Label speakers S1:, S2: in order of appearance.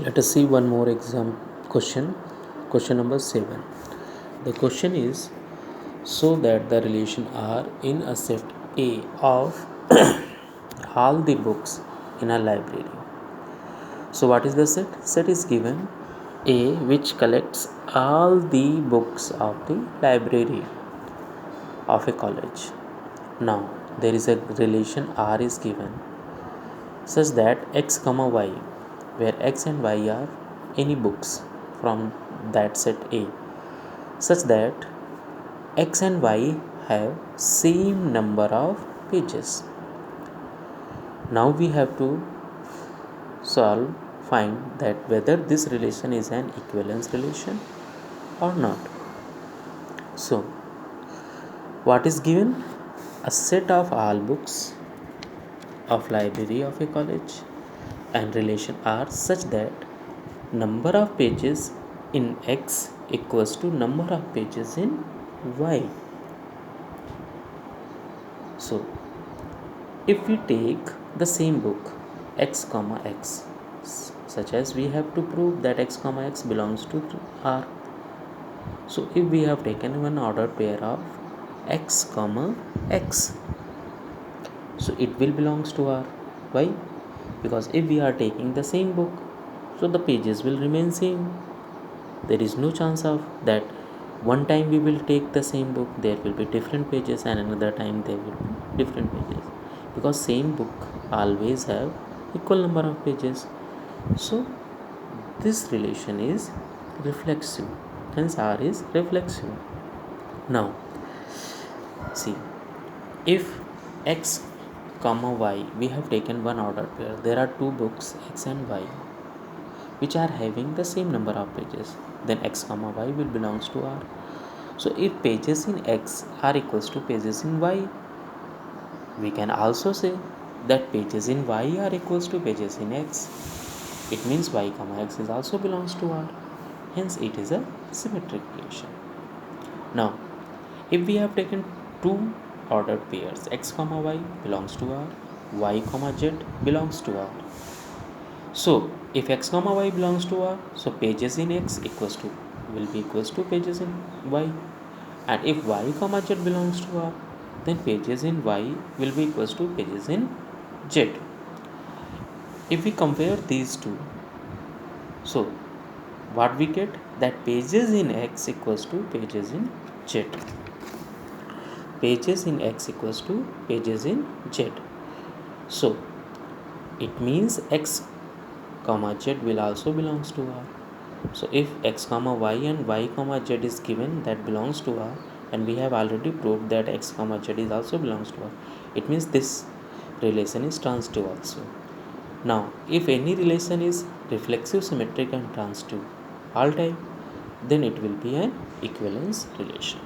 S1: Let us see one more exam question. Question number 7. The question is, so that the relation R in a set A of all the books in a library. So what is the set? Set is given A which collects all the books of the library of a college. Now there is a relation R is given such that x comma y, where x and y are any books from that set A, such that x and y have same number of pages. Now we have to find that whether this relation is an equivalence relation or not. So what is given? A set of all books of library of a college and relation R such that number of pages in x equals to number of pages in y. So if we take the same book x comma x, such as we have to prove that x comma x belongs to R. So if we have taken one ordered pair of x comma x, so it will belongs to R. Why? Because if we are taking the same book, so the pages will remain same. There is no chance of that one time we will take the same book, there will be different pages, and another time there will be different pages, because same book always have equal number of pages. So this relation is reflexive, hence R is reflexive. Now see, if x comma y, we have taken one ordered pair, there are two books x and y which are having the same number of pages, then x comma y will belongs to R. So if pages in x are equals to pages in y, we can also say that pages in y are equals to pages in x. It means y comma x is also belongs to R. Hence it is a symmetric relation. Now if we have taken two ordered pairs, x comma y belongs to R, y comma z belongs to R. So if x comma y belongs to R, so pages in x equals to will be equals to pages in y, and if y comma z belongs to R, then pages in y will be equals to pages in z. If we compare these two, so what we get, that pages in x equals to pages in z, pages in x equals to pages in z. So it means x comma z will also belongs to R. So if x comma y and y comma z is given, that belongs to R, and we have already proved that x comma z is also belongs to R, it means this relation is transitive also. Now if any relation is reflexive, symmetric and transitive all time, then it will be an equivalence relation.